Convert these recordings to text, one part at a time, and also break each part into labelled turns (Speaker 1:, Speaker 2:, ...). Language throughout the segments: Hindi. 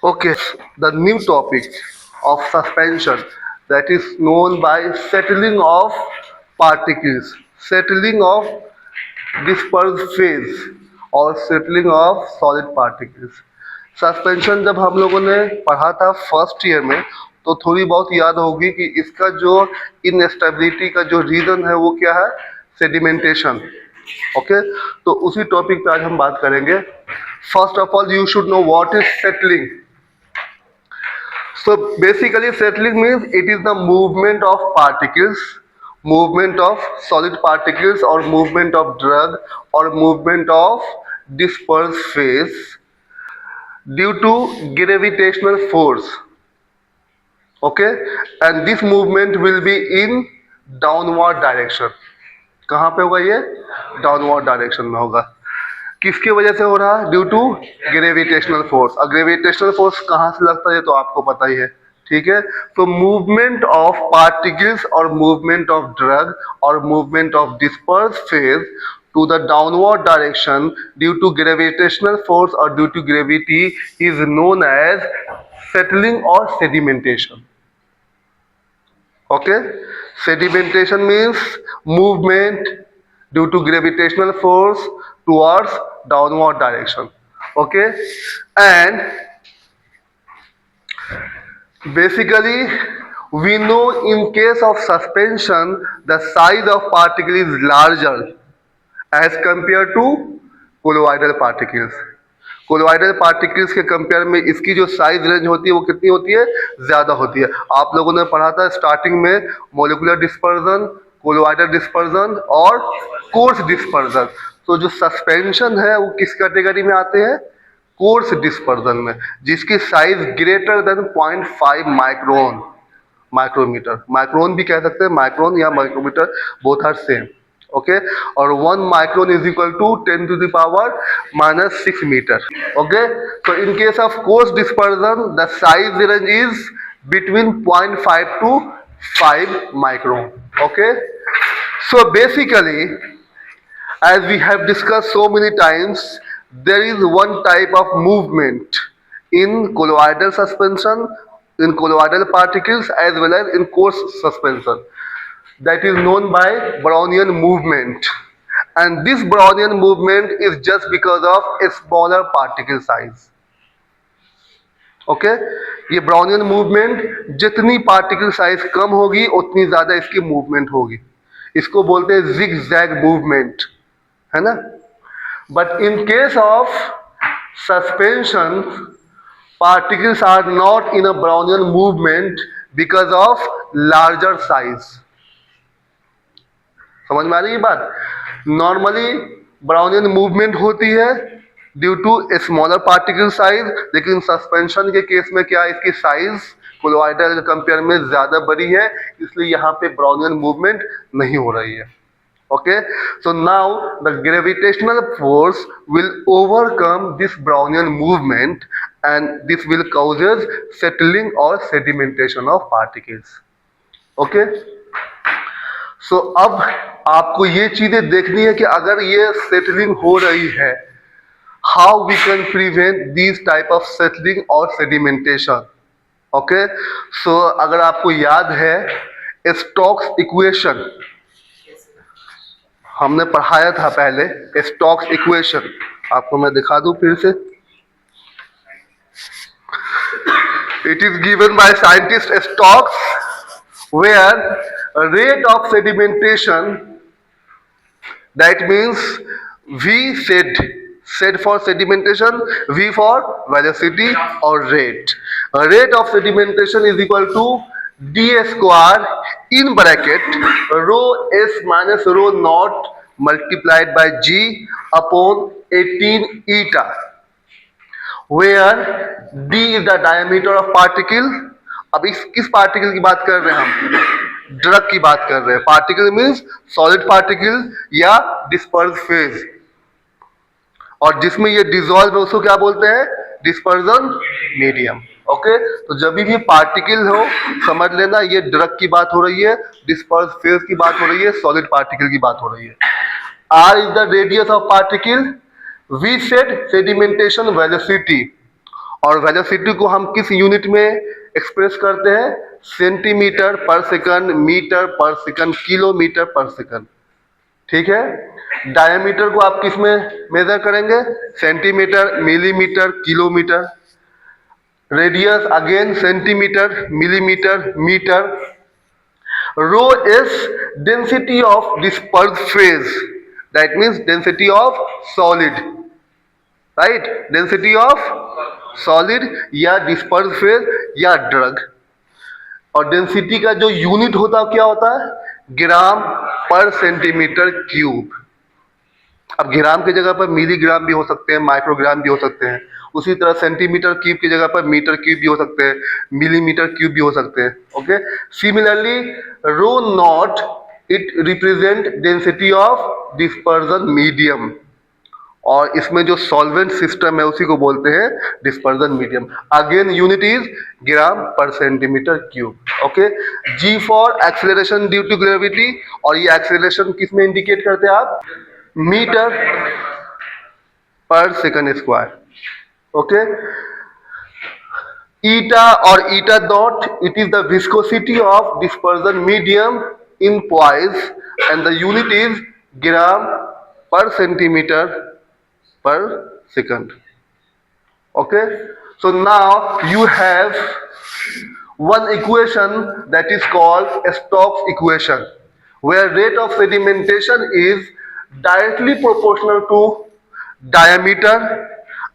Speaker 1: Okay, the new topic of suspension, that is known by settling of particles, settling of dispersed phase और settling of solid particles. Suspension जब हम लोगों ने पढ़ा था फर्स्ट ईयर में तो थोड़ी बहुत याद होगी कि इसका जो इनस्टेबिलिटी का जो रीजन है वो क्या है, सेडिमेंटेशन. ओके, तो उसी टॉपिक पे आज हम बात करेंगे. First of all you should know what is settling. So basically settling means it is the movement of particles, movement of solid particles or movement of drug or movement of dispersed phase due to gravitational force. Okay, and this movement will be in downward direction. कहाँ पे होगा ये? डाउनवर्ड डायरेक्शन में होगा. किसकी वजह से हो रहा है? Due to gravitational force. और ग्रेविटेशनल फोर्स कहाँ से लगता है तो आपको पता ही है. ठीक है, तो मूवमेंट ऑफ पार्टिकल्स और मूवमेंट ऑफ ड्रग और movement of disperse phase to the downward direction due to gravitational force और due to gravity is known as settling और sedimentation. Okay, sedimentation means movement due to gravitational force towards downward direction. Okay, and basically we know in case of suspension the size of particle is larger as compared to colloidal particles. Colloidal particles के कंपेयर में इसकी जो साइज रेंज होती है वो कितनी होती है? ज्यादा होती है. आप लोगों ने पढ़ा था स्टार्टिंग में मॉलिक्यूलर डिस्पर्जन, कोलोइडल डिस्पर्जन और कोर्स डिस्पर्जन. तो जो सस्पेंशन है वो किस कैटेगरी में आते हैं? कोर्स डिस्पर्जन में, जिसकी size greater than 0.5 micron, micrometre. Micron भी कह सकते हैं, माइक्रोन या micrometre both are same. Okay, और 1 micron is equal to 10 to the power -6 metre. Okay, so in case of coarse dispersion the size range is between 0.5 to 5 micron. Okay, so basically as we have discussed so many times, there is one type of movement in colloidal suspension, in colloidal particles as well as in coarse suspension, that is known by Brownian movement, and this Brownian movement is just because of a smaller particle size. Okay, ये ब्राउनियन मूवमेंट जितनी पार्टिकल साइज कम होगी उतनी ज्यादा इसकी मूवमेंट होगी. इसको बोलते हैं जिग जैग मूवमेंट, है ना. But in case of suspension particles are not in a Brownian movement because of larger size. समझ में आ रही है बात? नॉर्मली ब्राउनियन मूवमेंट होती है due to a smaller particle size, लेकिन सस्पेंशन के केस में क्या, इसकी साइज कोलोइडल के कंपेयर में ज्यादा बड़ी है, इसलिए यहाँ पे ब्राउनियन मूवमेंट नहीं हो रही है. Okay, so now the gravitational force will overcome this Brownian movement and this will causes settling और सेडिमेंटेशन ऑफ पार्टिकल्स. ओके, सो अब आपको ये चीजें देखनी है कि अगर ये सेटलिंग हो रही है, how we can prevent this type of settling और सेडिमेंटेशन. ओके, सो अगर आपको याद है स्टोक्स इक्वेशन हमने पढ़ाया था पहले, स्टोक्स इक्वेशन आपको मैं दिखा दूं फिर से. It is given by scientist Stokes where rate of sedimentation, that means V sed for sedimentation, V for velocity or rate. Rate of sedimentation is equal to d square in bracket rho s minus rho naught multiplied by g upon 18 eta, where d is the diameter of particle. अब इस किस पार्टिकल की बात कर रहे हैं हम? ड्रग की बात कर रहे हैं. पार्टिकल मीन्स सॉलिड पार्टिकल या डिस्पर्स फेज, और जिसमें ये डिसॉल्व है उसको क्या बोलते हैं? Dispersion medium. ओके, तो जब भी पार्टिकल हो समझ लेना ये ड्रग की बात हो रही है, डिस्पर्स फेज की बात हो रही है, सॉलिड पार्टिकल की बात हो रही है. R is the radius of particle, V said sedimentation velocity, और वेलोसिटी को हम किस यूनिट में एक्सप्रेस करते हैं? सेंटीमीटर पर सेकंड, मीटर पर सेकंड, किलोमीटर पर सेकंड। ठीक है। डायमीटर को आप किस में मेजर करेंगे? Centimetre, millimetre, kilometre. Radius again centimetre, millimetre, metre. Rho is density of dispersed phase. That means density of solid. Right? Density of solid या dispersed phase या drug. और डेंसिटी का जो यूनिट होता है क्या होता है? ग्राम पर सेंटीमीटर क्यूब। अब ग्राम की जगह पर मिलीग्राम भी हो सकते हैं, माइक्रोग्राम भी हो सकते हैं। उसी तरह सेंटीमीटर क्यूब की जगह पर मीटर क्यूब भी हो सकते हैं, मिलीमीटर क्यूब भी हो सकते हैं। Okay. Similarly rho naught it represent density of dispersion medium, और इसमें जो सॉल्वेंट सिस्टम है उसी को बोलते हैं dispersion medium. Again unit is gram per centimetre cube. Okay. G for acceleration due to gravity, और ये एक्सेलरेशन किस में इंडिकेट करते हैं आप? मीटर पर सेकंड स्क्वायर। ओके। ईटा और eta dot, it is the viscosity of dispersion medium in poise and the unit is gram per centimetre per second. Okay, so now you have one equation that is called Stokes equation, where rate of sedimentation is directly proportional to diameter.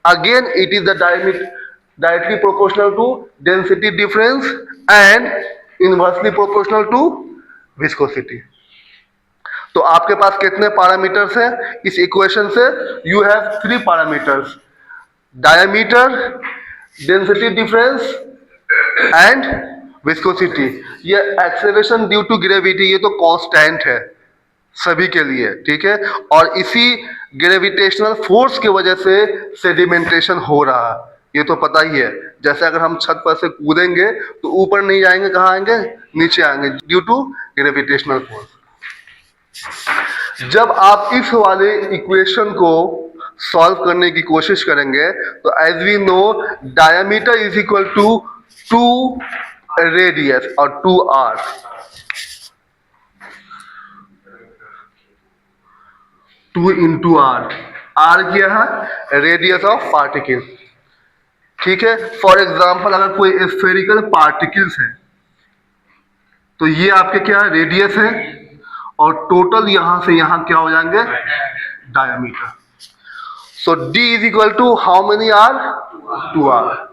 Speaker 1: Again it is the diameter directly proportional to density difference and inversely proportional to viscosity. तो आपके पास कितने पैरामीटर्स हैं इस इक्वेशन से? You have 3 parameters, diameter, density difference and viscosity. ये एक्सेलरेशन ड्यू टू ग्रेविटी, ये तो कांस्टेंट है सभी के लिए। ठीक है। और इसी ग्रेविटेशनल फोर्स की वजह से सेडिमेंटेशन हो रहा है, ये तो पता ही है। जैसे अगर हम छत पर से कूदेंगे तो ऊपर नहीं जाएंगे, कहाँ आएंगे? नीचे आएंगे, ड्यू टू ग्रेविटेशनल फोर्स। जब आप इस वाले इक्वेशन को सॉल्व करने की कोशिश करेंगे तो as we know diameter is equal to 2 radius और 2 आर। 2 इंटू आर, आर क्या है? Radius of particle. ठीक है। फॉर एग्जाम्पल अगर कोई स्फेरिकल पार्टिकल्स है तो ये आपके क्या रेडियस है, और टोटल यहां से यहां क्या हो जाएंगे? Diameter. So D is equal to how many R? 2 R.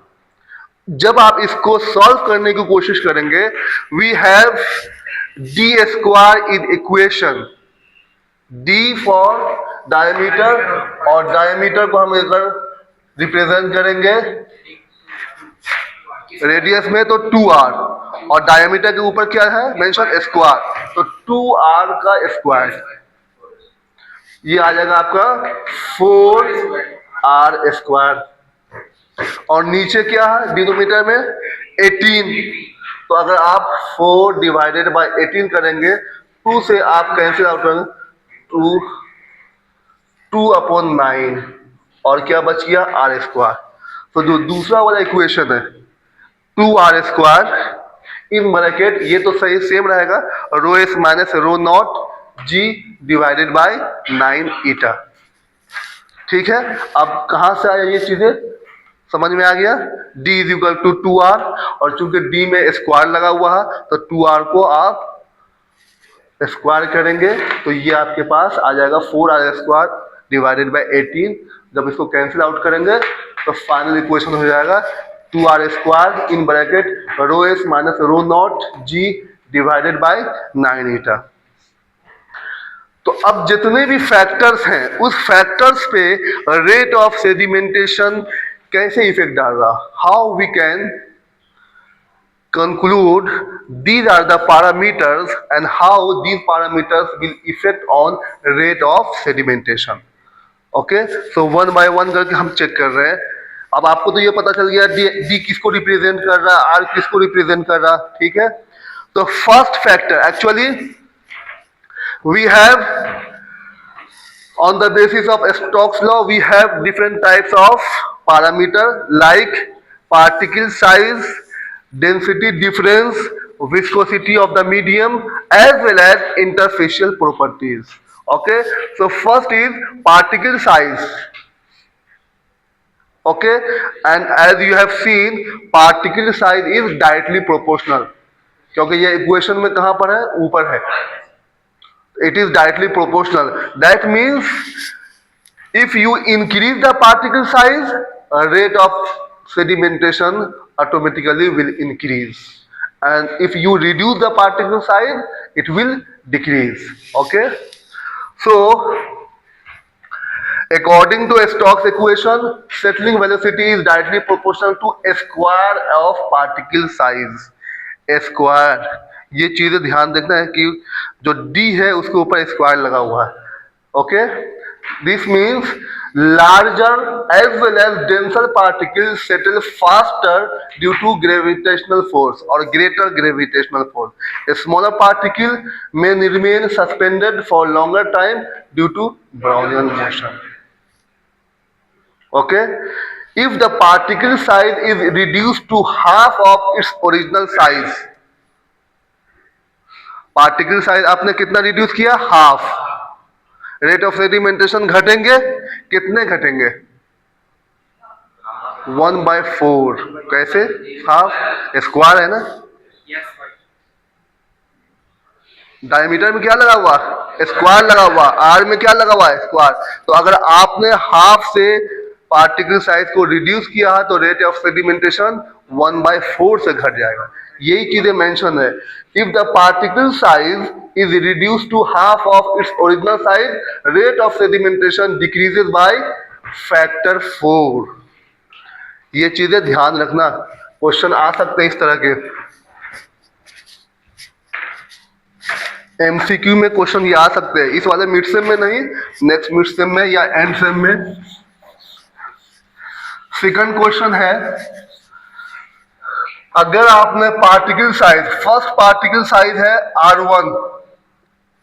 Speaker 1: जब आप इसको सॉल्व करने की कोशिश करेंगे, we have D square in equation, D for diameter, और डायमीटर को हम अगर रिप्रेजेंट करेंगे रेडियस में तो 2r, और डायमीटर के ऊपर क्या है मेंशन? स्क्वायर, तो 2r का स्क्वायर, ये आ जाएगा आपका 4r स्क्वायर। और नीचे क्या है डिनोमिनेटर में? 18। तो अगर आप 4 डिवाइडेड बाय 18 करेंगे, 2 से आप कैंसिल आउट करेंगे, 2/9, और क्या बच गया? r square. तो जो दूसरा वाला इक्वेशन है 2r स्क्वायर इन ब्रैकेट, ये तो सही सेम रहेगा, rho S minus rho naught ji divided by 9 eta. ठीक है। अब कहां से आया ये चीजें समझ में आ गया? D is equal to 2r, और चूंकि D में स्क्वायर लगा हुआ है तो 2r को आप स्क्वायर करेंगे तो ये आपके पास आ जाएगा 4r स्क्वायर डिवाइडेड बाय 18। जब इसको कैंसिल आउट करेंगे तो फाइनल इक्वेशन हो जाएगा 2r square in bracket rho S minus rho naught ji divided by 9 eta. तो अब जितने भी फैक्टर्स हैं उस फैक्टर्स पे रेट ऑफ सेडिमेंटेशन कैसे इफेक्ट डाल रहा, how we can conclude these are the parameters and how these parameters will affect on rate of sedimentation. Okay, so one by one करके हम चेक कर रहे हैं। अब आपको तो ये पता चल गया D किसको रिप्रेजेंट कर रहा है, R किसको रिप्रेजेंट कर रहा है। ठीक है। तो first factor actually we have on the basis of Stokes law we have different types of parameter like particle size, density difference, viscosity of the medium, as well as interfacial properties. Okay, so first is particle size. Okay, and as you have seen, particle size is directly proportional. क्योंकि ये इक्वेशन में कहां पर है, ऊपर है. It is directly proportional. That means if you increase the particle size, rate of sedimentation automatically will increase, and if you reduce the particle size, it will decrease. Okay, so according to Stokes equation, settling velocity is directly proportional to a square of particle size. A square, ये चीजें ध्यान देखना है कि जो d है उसके ऊपर स्क्वायर लगा हुआ है. Okay, this means larger as well as denser particles settle faster due to gravitational force or greater gravitational force. A smaller particle may remain suspended for longer time due to Brownian motion. Okay, if the particle size is reduced to half of its original size, particle size आपने कितना रिड्यूस किया, हाफ. रेट ऑफ सेडिमेंटेशन घटेंगे, कितने घटेंगे, 1/4. कैसे, हाफ, स्क्वायर है ना. डायमीटर में क्या लगा हुआ, स्क्वायर लगा हुआ. आर में क्या लगा हुआ है, स्क्वायर. तो अगर आपने हाफ से पार्टिकल साइज को रिड्यूस किया है तो रेट ऑफ सेडिमेंटेशन 1/4 से घट जाएगा. यही चीजें मेंशन है. If the particle size is reduce to half of its original size, rate of sedimentation decreases by factor 4. ये चीजें ध्यान रखना, क्वेश्चन आ सकते हैं इस तरह के. एमसीक्यू में क्वेश्चन ये आ सकते हैं, इस वाले मिड सेम में नहीं, नेक्स्ट मिड सेम में या एंड सेम में. सेकंड क्वेश्चन है, अगर आपने particle size, first particle size है R1,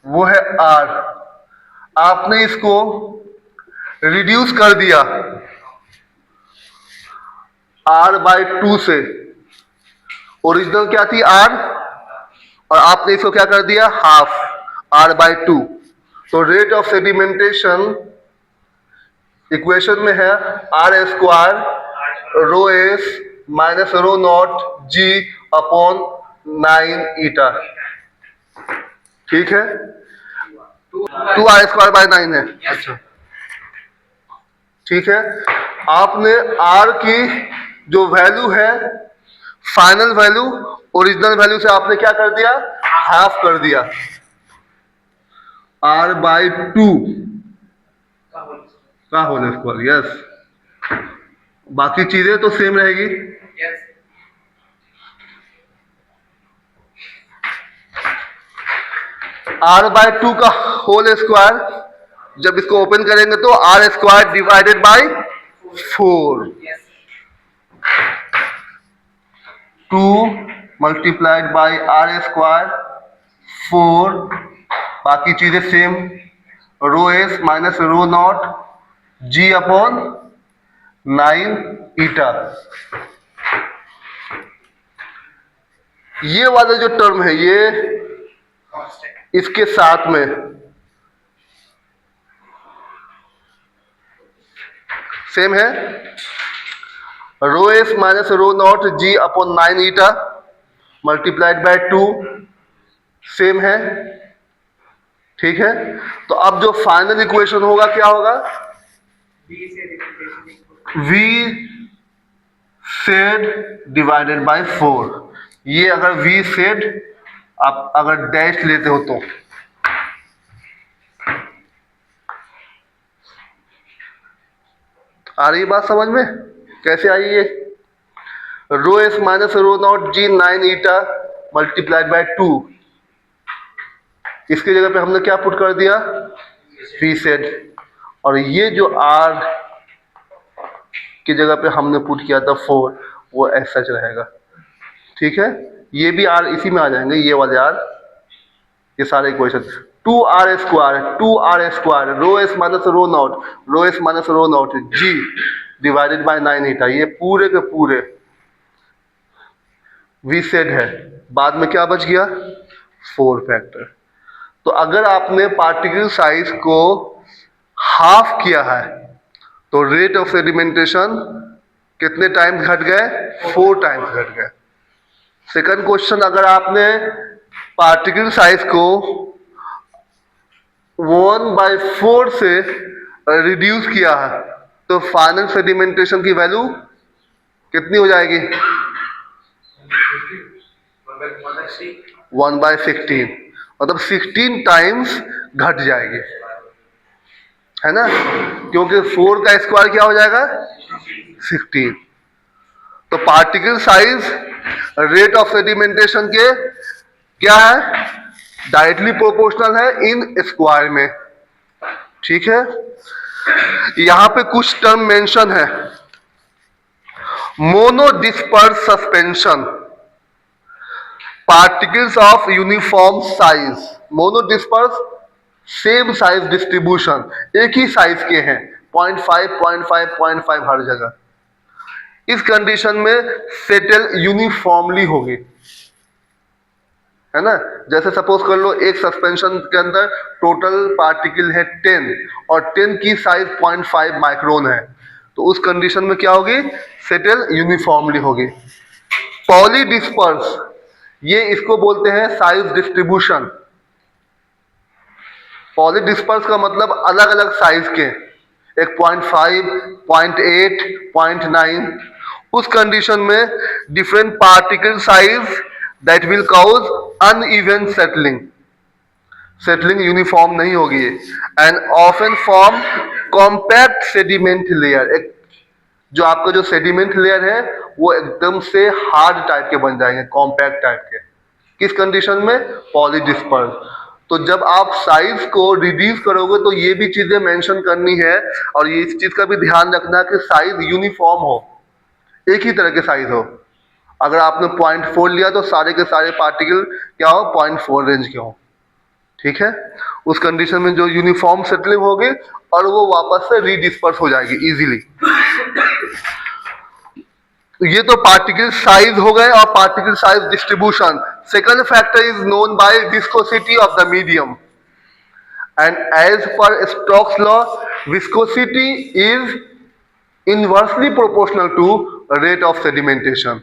Speaker 1: वो है R, आपने इसको रिड्यूस कर दिया R/2 से. ओरिजिनल क्या थी, R, और आपने इसको क्या कर दिया, हाफ, R/2. तो रेट ऑफ सेडिमेंटेशन इक्वेशन में है R² rho S minus rho naught जी अपॉन 9 ईटा. ठीक है, 2R²/9 है. अच्छा, ठीक है. आपने R की जो वैल्यू है, फाइनल वैल्यू, ओरिजिनल वैल्यू से आपने क्या कर दिया, हाफ कर दिया. R/2 का होल स्क्वायर. यस, बाकी चीजें तो सेम रहेगी. R/2 का होल स्क्वायर, जब इसको ओपन करेंगे तो R² divided by 4. 2 multiplied by R², 4, बाकी चीजें same, rho S minus rho naught जी अपॉन 9 ईटा. ये वाला जो टर्म है ये इसके साथ में सेम है, rho S minus rho naught ji upon 9 eta multiplied by 2 same है. ठीक है, तो अब जो फाइनल इक्वेशन होगा क्या होगा, V सेड डिवाइडेड बाय 4. ये अगर V सेड आप अगर डैश लेते हो तो आ रही बात समझ में, कैसे आई ये. Rho S minus rho naught g 9 eta multiplied by 2, इसकी जगह पे हमने क्या पुट कर दिया, V सेड, और ये जो R की जगह पे हमने पुट किया था 4, वो ऐसा रहेगा. ठीक है, ये भी R इसी में आ जाएंगे, ये वाले R, ये सारे equation. 2R² rho S minus rho naught ji divided by 9 eta, ये पूरे के पूरे वी सेड है, बाद में क्या बच गया, 4 फैक्टर। तो अगर आपने पार्टिकल साइज को हाफ किया है तो रेट ऑफ सेडिमेंटेशन कितने टाइम्स घट गए, 4 टाइम्स घट गए। सेकंड क्वेश्चन, अगर आपने पार्टिकल साइज को 1/4 से रिड्यूस किया है तो फाइनल सेडिमेंटेशन की वैल्यू कितनी हो जाएगी, 1/16, मतलब 16 टाइम्स घट जाएगी, है ना, क्योंकि 4 का स्क्वायर क्या हो जाएगा, 16। तो particle size rate of sedimentation के क्या है, डायरेक्टली प्रोपोर्शनल है इन स्क्वायर में। ठीक है, यहां पे कुछ टर्म मेंशन है, monodisperse suspension, particles of uniform size, monodisperse same size distribution, एक ही साइज के हैं, 0.5 0.5 0.5 हर जगह। इस कंडीशन में सेटल यूनिफॉर्मली होगी, है ना। जैसे सपोज कर लो एक सस्पेंशन के अंदर टोटल पार्टिकल है 10 और 10 की साइज 0.5 माइक्रोन है, तो उस कंडीशन में क्या होगी, सेटल यूनिफॉर्मली होगी। पॉलीडिस्पर्स, ये इसको बोलते हैं साइज डिस्ट्रीब्यूशन। पॉलीडिस्पर्स का मतलब अलग अलग साइज के, एक 0.5 0.8 0.9, उस कंडीशन में different particle size that will cause uneven settling, settling uniform नहीं होगी, and often form compact sediment layer, एक जो आपका जो सेडिमेंट लेयर है वो एकदम से हार्ड टाइप के बन जाएंगे, कॉम्पैक्ट टाइप के, किस कंडीशन में, पॉलीडिस्पर्स। तो जब आप साइज को रिड्यूस करोगे तो ये भी चीजें मेंशन करनी है, और ये इस चीज का भी ध्यान रखना है कि साइज यूनिफॉर्म हो, एक ही तरह के साइज हो। अगर आपने 0.4 लिया तो सारे के सारे पार्टिकल क्या हो, 0.4 रेंज के हो। ठीक है, उस कंडीशन में जो यूनिफॉर्म सेटलिंग होगी और वो वापस से रीडिस्पर्स हो जाएगी इजीली। ये तो पार्टिकल साइज हो गए और particle size distribution. Second factor is known by viscosity of the medium, and as per Stokes law viscosity is inversely proportional to rate of sedimentation,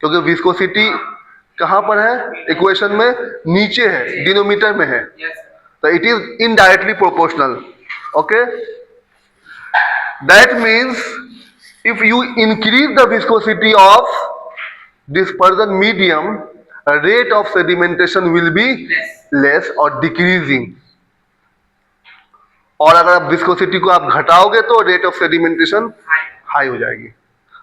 Speaker 1: क्योंकि विस्कोसिटी कहां पर है इक्वेशन में, नीचे है, डिनोमीटर में है, तो it is indirectly proportional. Okay, that means if you increase the viscosity of dispersion medium, rate of sedimentation will be less or decreasing, और अगर आप विस्कोसिटी को आप घटाओगे तो रेट ऑफ सेडिमेंटेशन हाई हो जाएगी।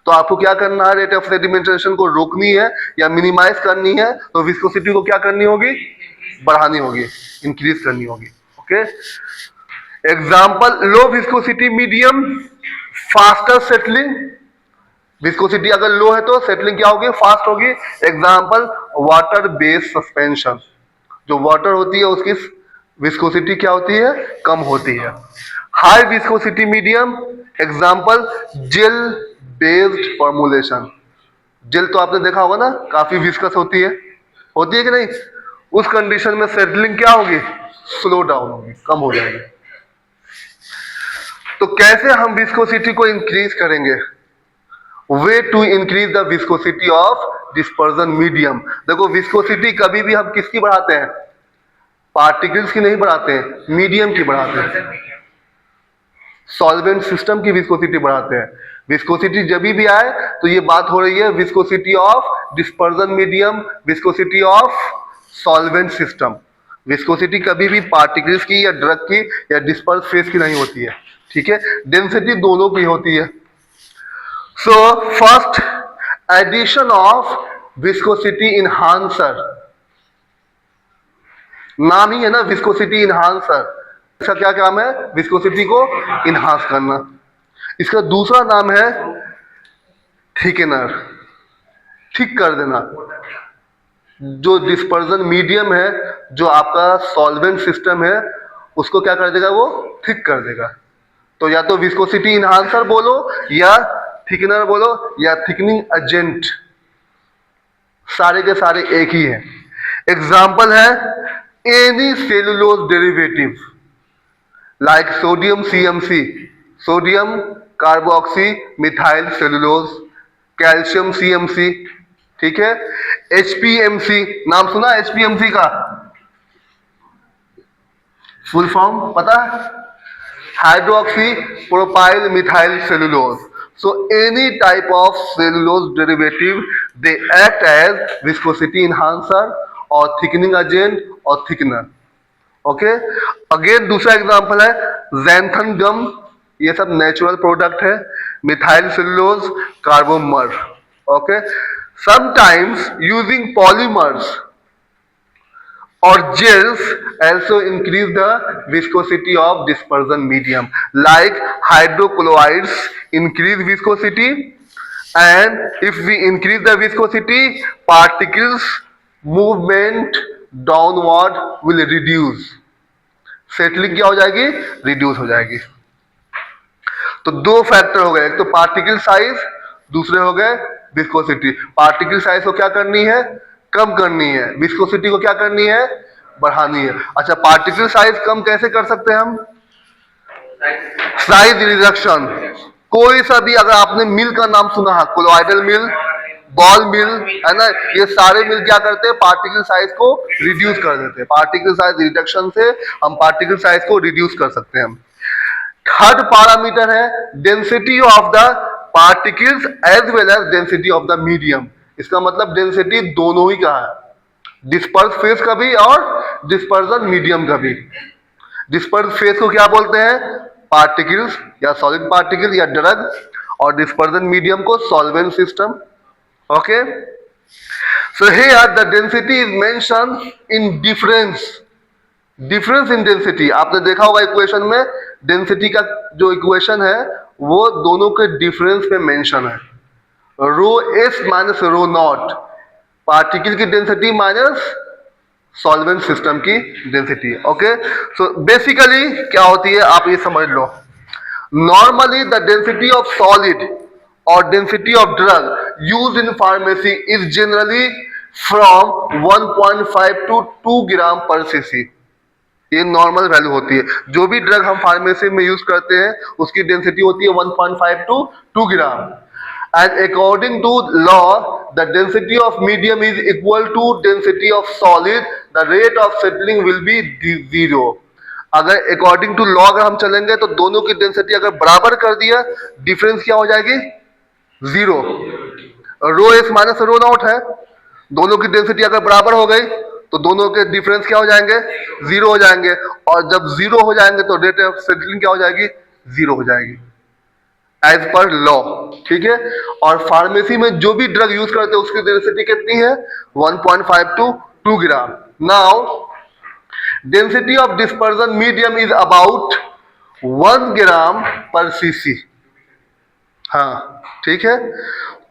Speaker 1: तो आपको क्या करना है, रेट ऑफ सेडिमेंटेशन को रोकनी है या मिनिमाइज करनी है तो विस्कोसिटी को क्या करनी होगी, बढ़ानी होगी, इंक्रीज करनी होगी। Okay, example, low viscosity medium faster settling, viscosity अगर लो है तो सेटलिंग क्या होगी, फास्ट होगी। एग्जाम्पल, वाटर बेस्ड सस्पेंशन, जो वाटर होती है उसकी विस्कोसिटी क्या होती है, कम होती है। High viscosity medium, example gel based formulation, gel तो आपने देखा होगा ना, काफी विस्कस होती है कि नहीं, उस कंडीशन में सेटलिंग क्या होगी, स्लो डाउन होगी, कम हो जाएगी। तो कैसे हम विस्कोसिटी को इंक्रीज करेंगे, way to increase the viscosity of dispersion medium. देखो विस्कोसिटी कभी भी हम किसकी बढ़ाते हैं, पार्टिकल्स की नहीं बढ़ाते हैं, मीडियम की बढ़ाते हैं, सॉल्वेंट सिस्टम की विस्कोसिटी बढ़ाते हैं। विस्कोसिटी जब भी आए तो ये बात हो रही है viscosity of dispersion medium, viscosity of solvent system. Viscosity कभी भी पार्टिकल्स की या ड्रग की या डिस्पर्स फेस की नहीं होती है, ठीक है, डेंसिटी दोनों की होती है। So first, addition of viscosity enhancer, नाम ही है ना विस्कोसिटी इनहांसर, इसका क्या काम है, विस्कोसिटी को इनहांस करना। इसका दूसरा नाम है थिकनर, ठीक कर देना। जो डिस्पर्जन मीडियम है, जो आपका सॉल्वेंट सिस्टम है, उसको क्या कर देगा, वो थिक कर देगा। तो या तो विस्कोसिटी इनहांसर बोलो या थिकनर बोलो या थिकनिंग एजेंट। सारे के सारे एक ही है। एग्जाम्पल है any cellulose derivative like sodium CMC, sodium carboxy methyl cellulose, calcium CMC, ठीक है। HPMC, नाम सुना HPMC का फुल फॉर्म पता है? Hydroxy propyl methyl cellulose. So any type of cellulose derivative, they act as viscosity enhancer or thickening agent or thickener. Okay, again दूसरा एग्जांपल है ज़ैंथन गम, ये सब नेचुरल प्रोडक्ट है, methyl cellulose, कार्बोमर। Okay, sometimes using polymers or gels also increase the viscosity of dispersion medium, like hydrocolloids increase viscosity, and if we increase the viscosity, particles movement downward will reduce, settling क्या हो जाएगी? रिड्यूस हो जाएगी। तो दो फैक्टर हो गए, एक तो पार्टिकल साइज, दूसरे हो गए विस्कोसिटी। पार्टिकल साइज को क्या करनी है? कम करनी है। विस्कोसिटी को क्या करनी है? बढ़ानी है। अच्छा, पार्टिकल साइज कम कैसे कर सकते हैं हम? Size reduction. कोई सा भी, अगर आपने मिल का नाम सुना है, कोलोइडल मिल, बॉल मिल, है ना, ये सारे मिल क्या करते हैं? पार्टिकल साइज को रिड्यूस कर देते हैं। पार्टिकल साइज रिडक्शन से हम पार्टिकल साइज को रिड्यूस कर सकते हैं। थर्ड पैरामीटर है density of the particles as well as density of the medium. इसका मतलब डेंसिटी दोनों ही का है, डिस्पर्स फेस का भी और डिस्पर्जन मीडियम का भी। डिस्पर्स फेस को क्या बोलते हैं? पार्टिकल्स या सॉलिड पार्टिकल या ड्रग, और डिस्पर्जन मीडियम को solvent system. Okay, so here the density is mention in difference in density. आपने देखा होगा इक्वेशन में डेंसिटी का जो इक्वेशन है वो दोनों के डिफरेंस पे मेंशन है। Rho S minus rho naught, particle की डेंसिटी माइनस सॉल्वेंट सिस्टम की डेंसिटी। ओके, सो बेसिकली क्या होती है आप ये समझ लो। Normally the density of solid और density of drug used in pharmacy is generally from 1.5 to 2 gram per cc. ये नॉर्मल वैल्यू होती है। जो भी ड्रग हम फार्मेसी में यूज करते हैं उसकी डेंसिटी होती है 1.5 to 2 gram. And according to law the density of medium is equal to density of solid, the rate of settling will be 0। अगर अकॉर्डिंग टू लॉ अगर हम चलेंगे तो दोनों की डेंसिटी अगर बराबर कर दिया, डिफरेंस क्या हो जाएगी? 0। Rho S minus rho not है, दोनों की डेंसिटी अगर बराबर हो गई तो दोनों के डिफरेंस क्या हो जाएंगे? 0 हो जाएंगे। और जब 0 हो जाएंगे तो रेट ऑफ सेटलिंग क्या हो जाएगी? 0 हो जाएगी एज पर लॉ। ठीक है, और फार्मेसी में जो भी ड्रग यूज करते हैं उसकी डेंसिटी कितनी है? 1.5 to 2 gram. Now density of dispersion medium is about 1 gram per CC. हाँ, ठीक है,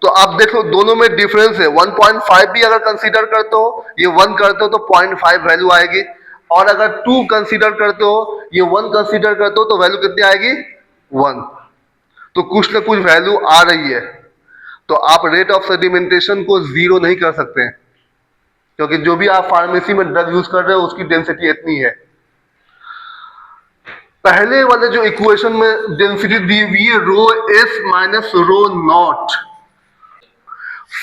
Speaker 1: तो आप देखो दोनों में डिफरेंस है। 1.5 भी अगर कंसीडर करते हो, ये 1 करते हो तो 0.5 वैल्यू आएगी, और अगर 2 कंसीडर करते हो, ये 1 कंसीडर करते हो तो वैल्यू कितनी आएगी? 1। तो कुछ ना कुछ वैल्यू आ रही है। तो आप रेट ऑफ सेडिमेंटेशन को 0 नहीं कर सकते हैं, क्योंकि जो भी आप फार्मेसी में ड्रग यूज कर रहे हो उसकी डेंसिटी इतनी है। पहले वाले जो इक्वेशन में डेंसिटी दी हुई है rho S minus rho naught,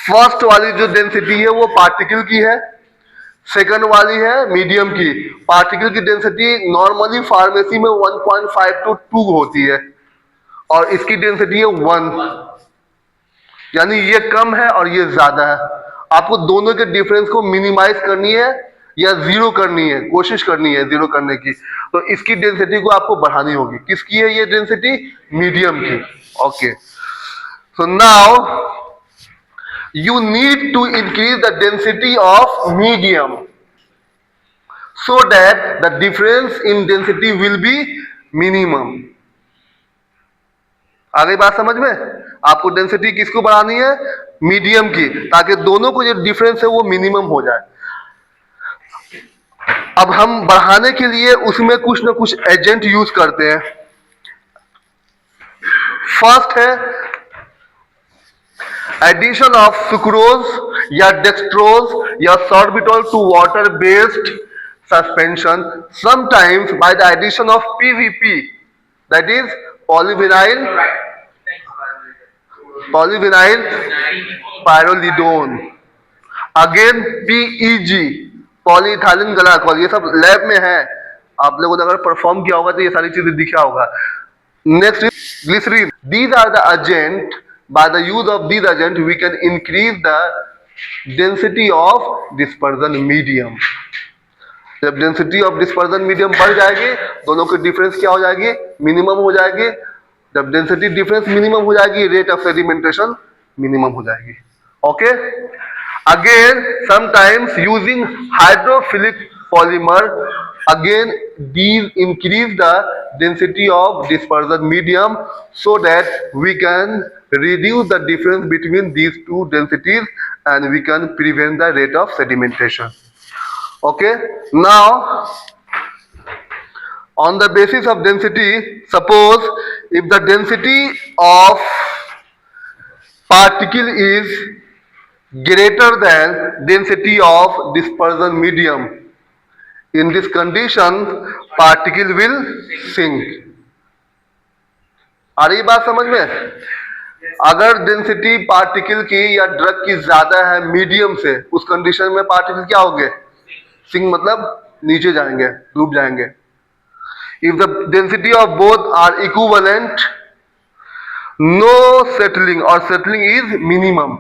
Speaker 1: first वाली जो डेंसिटी है वो पार्टिकल की है, सेकंड वाली है मीडियम की। पार्टिकल की डेंसिटी नॉर्मली फार्मेसी में 1.5 to 2 होती है और इसकी डेंसिटी है 1, यानी ये कम है और ये ज्यादा है। आपको दोनों के डिफरेंस को मिनिमाइज करनी है या 0 करनी है, कोशिश करनी है 0 करने की। तो इसकी डेंसिटी को आपको बढ़ानी होगी। किसकी है ये डेंसिटी? मीडियम की। Okay, so now you need to increase the density of medium so that the difference in density will be minimum। आ गई बात समझ में? आपको डेंसिटी किसको बढ़ानी है? मीडियम की, ताकि दोनों को जो डिफरेंस है वो मिनिमम हो जाए। अब हम बढ़ाने के लिए उसमें कुछ ना कुछ एजेंट यूज करते हैं। फर्स्ट है एडिशन ऑफ सुक्रोज या डेक्सट्रोज या sorbitol to water based suspension sometimes by the addition of PVP, that is polyvinyl pyrrolidone, again PEG polyethylene glycol, ये सब लैब में है, आप लोगों ने अगर परफॉर्म किया होगा तो ये सारी चीजें दिखा होगा। Next glycerine, these are the agent, by the use of these agent we can increase the density of dispersion medium। जब डेंसिटी ऑफ डिस्पर्जन मीडियम बढ़ जाएगी, दोनों की डिफरेंस क्या हो जाएगी, मिनिमम हो जाएगी। जब डेंसिटी डिफरेंस मिनिमम हो जाएगी, रेट ऑफ सेडिमेंटेशन मिनिमम हो जाएगी। Okay, again sometimes using hydrophilic polymer, again these increase the density of dispersion medium so that we can reduce the difference between these two densities and we can prevent the rate of sedimentation। Okay, now on the basis of density, suppose if the density of particle is greater than density of dispersion medium, in this condition particle will sink। आ रही बात समझ में? अगर डेंसिटी पार्टिकल की या ड्रग की ज्यादा है मीडियम से, उस कंडीशन में पार्टिकल क्या होंगे, सिंक मतलब नीचे जाएंगे, डूब जाएंगे। If the density of both are equivalent, no settling और settling is minimum,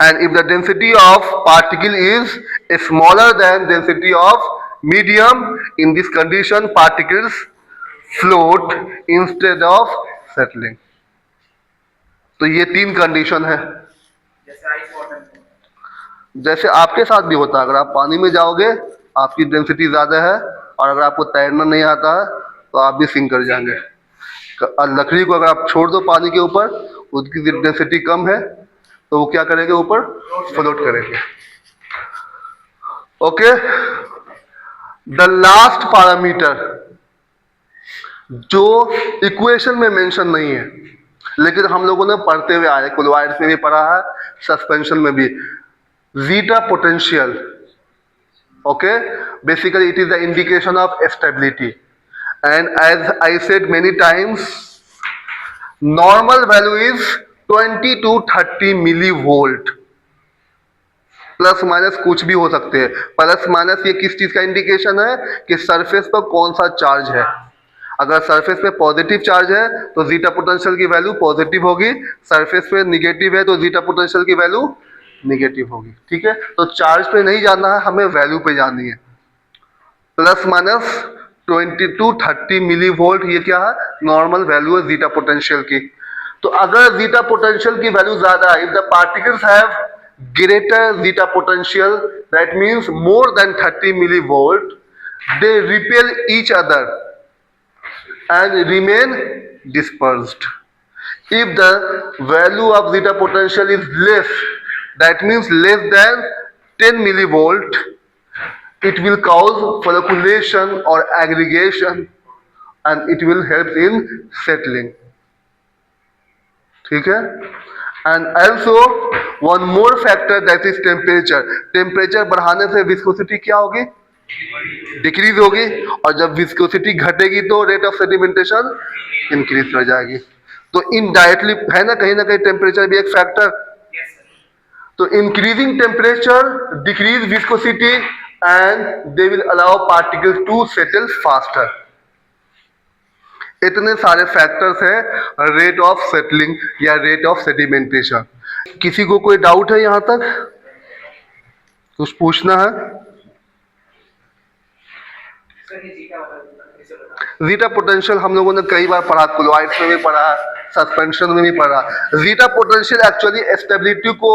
Speaker 1: and if the density of particle is smaller than density of medium, in this condition particles float instead of settling। तो ये तीन कंडीशन है। जैसे आपके साथ भी होता है, अगर आप पानी में जाओगे आपकी डेंसिटी ज्यादा है और अगर आपको तैरना नहीं आता है तो आप भी सिंक कर जाएंगे। लकड़ी को अगर आप छोड़ दो पानी के ऊपर, उसकी डेंसिटी कम है तो वो क्या करेंगे, ऊपर फ्लोट करेंगे। ओके, द लास्ट पैरामीटर जो इक्वेशन में मेंशन नहीं है लेकिन हम लोगों ने पढ़ते हुए आए, कोलोइड्स में भी पढ़ा है, सस्पेंशन में भी, zeta potential. Okay, basically it is the indication of stability and as I said many times, normal value is 20 to 30 millivolt, plus minus कुछ भी हो सकते हैं। प्लस माइनस ये किस चीज का इंडिकेशन है कि सरफेस पर कौन सा चार्ज है। अगर सरफेस पे पॉजिटिव चार्ज है तो जीटा पोटेंशियल की वैल्यू पॉजिटिव होगी, सरफेस पे निगेटिव है तो जीटा पोटेंशियल की वैल्यू निगेटिव होगी। ठीक है, तो चार्ज पे नहीं जाना है, हमें वैल्यू पे जानी है। Plus minus 20 to 30 millivolt, ये क्या है, नॉर्मल वैल्यू है जीटा पोटेंशियल की। तो अगर जीटा पोटेंशियल की वैल्यू ज्यादा है, if the particles have greater zeta potential, that means more than 30 millivolt, they repel each other and remain dispersed। If the value of zeta potential is less, that means less than 10 millivolt, it will cause flocculation or aggregation and it will help in settling। ठीक है, and also one more factor, that is temperature। Temperature बढ़ाने से विस्कोसिटी क्या होगी, डिक्रीज होगी, और जब विस्कोसिटी घटेगी तो रेट ऑफ सेडिमेंटेशन इंक्रीज कर जाएगी। तो इनडायरेक्टली है ना कहीं टेम्परेचर भी एक फैक्टर। तो increasing temperature decrease viscosity and they will allow particles to settle faster. इतने सारे फैक्टर्स हैं रेट ऑफ सेटलिंग या रेट ऑफ सेडिमेंटेशन। किसी को कोई डाउट है यहां तक, कुछ पूछना है? जीटा पोटेंशियल हम लोगों ने कई बार पढ़ा, कोलोइड्स में भी पढ़ा, सस्पेंशन में भी पढ़ा। जीटा पोटेंशियल एक्चुअली स्टेबिलिटी को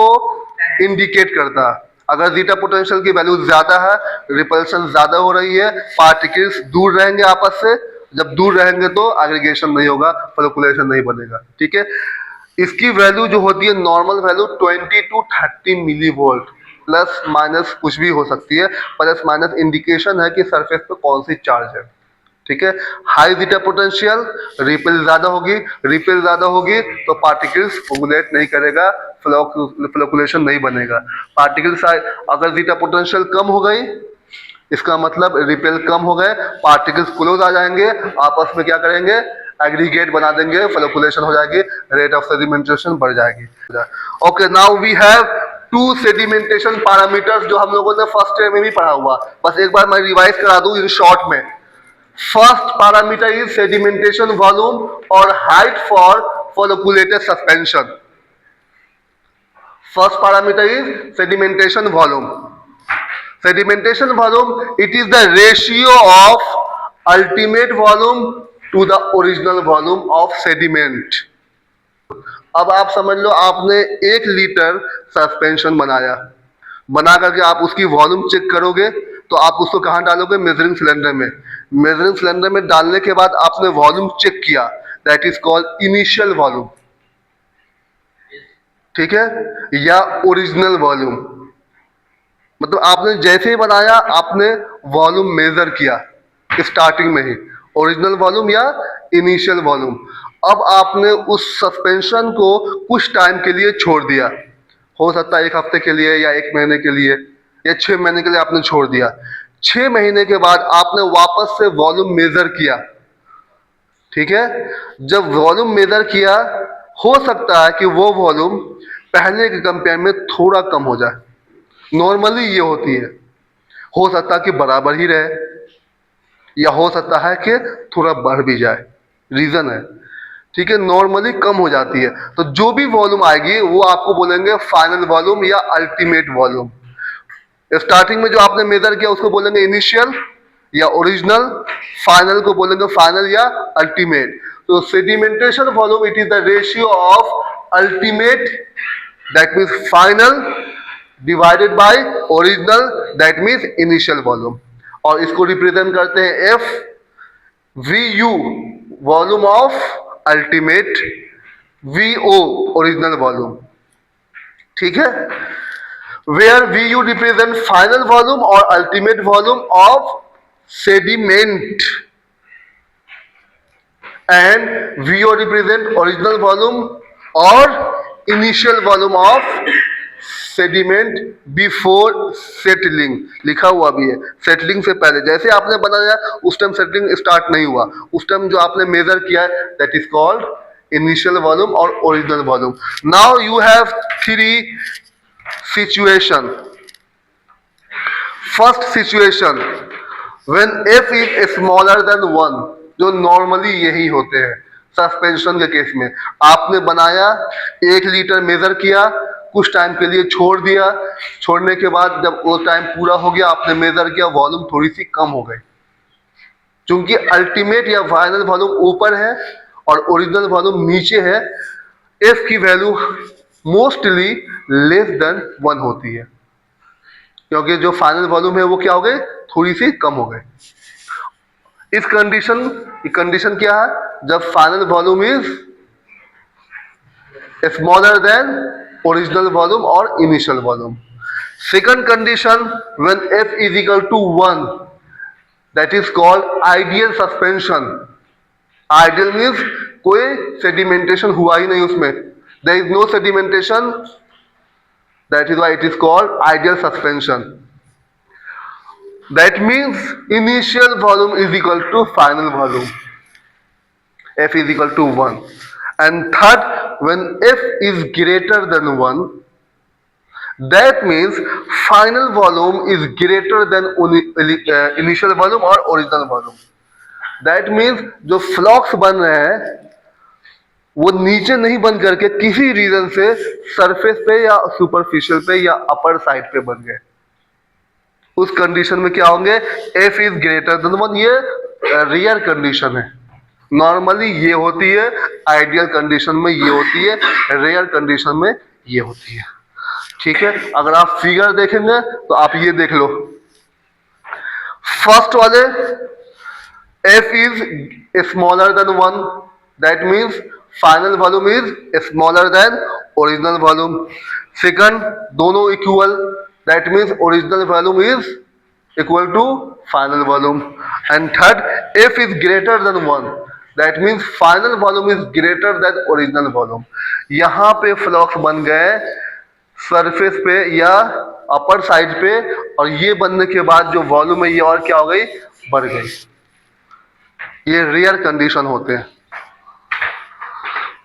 Speaker 1: इंडिकेट करता है। अगर जीटा पोटेंशियल की वैल्यू ज्यादा है, रिपल्शन ज्यादा हो रही है, पार्टिकल्स दूर रहेंगे आपस से, जब दूर रहेंगे तो एग्रीगेशन नहीं होगा, फ्लोकुलेशन नहीं बनेगा। ठीक है, इसकी वैल्यू जो होती है normal value 20 to 30 millivolt, plus minus कुछ भी हो सकती है। प्लस माइनस इंडिकेशन है कि सरफेस पे कौन सी चार्ज है। ठीक है, हाई जीटा पोटेंशियल, रिपेल ज्यादा होगी, रिपेल ज्यादा होगी तो पार्टिकल्स फॉर्मुलेट नहीं करेगा, फ्लोकुलेशन नहीं बनेगा। पार्टिकल्स अगर जीटा पोटेंशियल कम हो गई, इसका मतलब रिपेल कम हो गए, पार्टिकल्स क्लोज आ जाएंगे, आपस में क्या करेंगे, एग्रीगेट बना देंगे, फ्लोकुलेशन हो जाएगी, रेट ऑफ सेडिमेंटेशन बढ़ जाएगी। Okay, now we have two sedimentation parameters जो हम लोगों ने फर्स्ट ईयर में भी पढ़ा हुआ, बस एक बार मैं रिवाइज करा दूं इन शॉर्ट में। First parameter is sedimentation volume और height for flocculated suspension. First parameter is sedimentation volume. Sedimentation volume, it is the ratio of ultimate volume to the original volume of sediment. अब आप समझ लो, आपने 1 लीटर सस्पेंशन बनाया, बना करके आप उसकी वॉल्यूम चेक करोगे तो आप उसको कहाँ डालोगे, मेजरिंग सिलेंडर में। मेजरिंग सिलेंडर में डालने के बाद आपने वॉल्यूम चेक किया, that is called initial volume, ठीक है, या ओरिजिनल वॉल्यूम। मतलब आपने जैसे ही बनाया आपने वॉल्यूम मेजर किया स्टार्टिंग में ही, ओरिजिनल वॉल्यूम या इनिशियल वॉल्यूम। अब आपने उस सस्पेंशन को कुछ टाइम के लिए छोड़ दिया, हो सकता है 1 हफ्ते के लिए या 1 महीने के लिए या 6 महीने के लिए आपने छोड़ दिया। 6 महीने के बाद आपने वापस से वॉल्यूम मेजर किया, ठीक है। जब वॉल्यूम मेजर किया, हो सकता है कि वो वॉल्यूम पहले के कंपेयर में थोड़ा कम हो जाए, नॉर्मली ये होती है। हो सकता है कि बराबर ही रहे या हो सकता है कि थोड़ा बढ़ भी जाए, रीजन है, ठीक है, नॉर्मली कम हो जाती है। तो जो भी वॉल्यूम आएगी वो आपको बोलेंगे फाइनल वॉल्यूम या अल्टीमेट वॉल्यूम। स्टार्टिंग में जो आपने मेजर किया उसको बोलेंगे इनिशियल या ओरिजिनल, फाइनल को बोलेंगे फाइनल या अल्टीमेट। तो sedimentation volume it is the ratio of ultimate, that means final, divided by original, that means initial volume. और इसको रिप्रेजेंट करते हैं F V U, volume of ultimate, V O original volume, ठीक है। Where V U represent final volume और ultimate volume of sediment and V O represent original volume और initial volume of sediment before settling. लिखा हुआ भी है, सेटलिंग से पहले, जैसे आपने बनाया उस टाइम सेटलिंग स्टार्ट नहीं हुआ, उस टाइम जो आपने मेजर किया है that is called initial volume और original volume. Now you have 3 situation. First situation when f is smaller than 1, जो नॉर्मली यही होते हैं सस्पेंशन के केस में। आपने बनाया, 1 लीटर मेजर किया, कुछ टाइम के लिए छोड़ दिया, छोड़ने के बाद जब वो टाइम पूरा हो गया आपने मेजर किया, वॉल्यूम थोड़ी सी कम हो गई, क्योंकि अल्टीमेट या फाइनल वॉल्यूम ऊपर है और ओरिजिनल वॉल्यूम नीचे है। एफ की वैल्यू मोस्टली लेस देन 1 होती है, क्योंकि जो फाइनल वॉल्यूम है वो क्या हो गए, थोड़ी सी कम हो गए। इस कंडीशन क्या है, जब final volume is smaller than original volume और initial volume. Second condition when f is equal to 1, that is called ideal suspension. Ideal means कोई सेडिमेंटेशन हुआ ही नहीं उसमें, there is no sedimentation, that is why it is called ideal suspension. That means initial volume is equal to final volume. F is equal to 1. And third, when F is greater than 1, that means final volume is greater than initial volume or original volume. That means जो फ्लॉक्स बन रहे हैं वो नीचे नहीं बन करके किसी रीजन से सरफेस पे या सुपरफिशियल पे या अपर साइड पे बन गए। उस कंडीशन में क्या होंगे, f इज ग्रेटर देन 1। ये रेयर कंडीशन है, नॉर्मली ये होती है, आइडियल कंडीशन में ये होती है, रेयर कंडीशन में ये होती है, ठीक है। अगर आप फिगर देखेंगे तो आप ये देख लो, फर्स्ट वाले f is smaller than 1, that means final volume is smaller than original volume. Second, दोनों equal, that means original volume is equal to final volume. And third, F is greater than 1. That means final volume is greater than original volume. यहाँ पे फ्लक्स बन गए सरफेस पे या अपर साइड पे, और ये बनने के बाद जो वॉल्यूम है ये और क्या हो गई, बढ़ गई. ये रेयर कंडीशन होते हैं.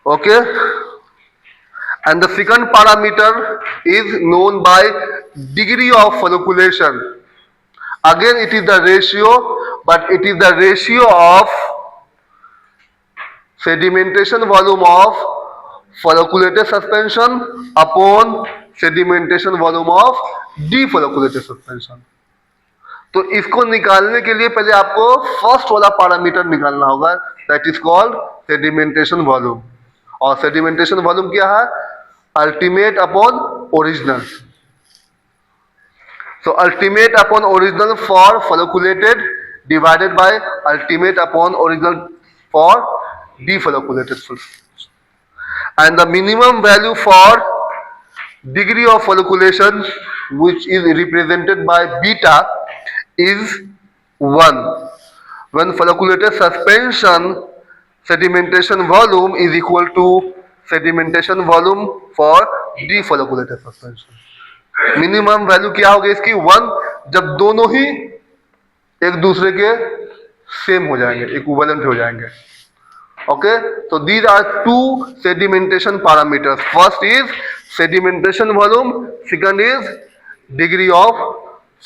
Speaker 1: Okay. And the second parameter is known by degree of flocculation. Again it is the ratio, but it is the ratio of sedimentation volume of flocculated suspension upon sedimentation volume of deflocculated suspension. तो इसको निकालने के लिए पहले आपको फर्स्ट वाला पैरामीटर निकालना होगा, that is called sedimentation volume. और सेडिमेंटेशन वॉल्यूम क्या है, ultimate upon original. So ultimate upon original for flocculated divided by ultimate upon original for deflocculated. And the minimum value for degree of flocculation, which is represented by beta, is 1. When flocculated suspension sedimentation volume is equal to sedimentation volume for deflocculated suspension. Minimum value क्या होगी इसकी, 1, जब दोनों ही एक दूसरे के सेम हो जाएंगे, इक्विवेलेंट हो जाएंगे. ओके. तो these are two sedimentation parameters. First is sedimentation volume, second is degree of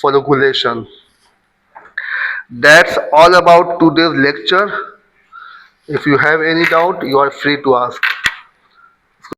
Speaker 1: flocculation. That's all about today's lecture. If you have any doubt, you are free to ask.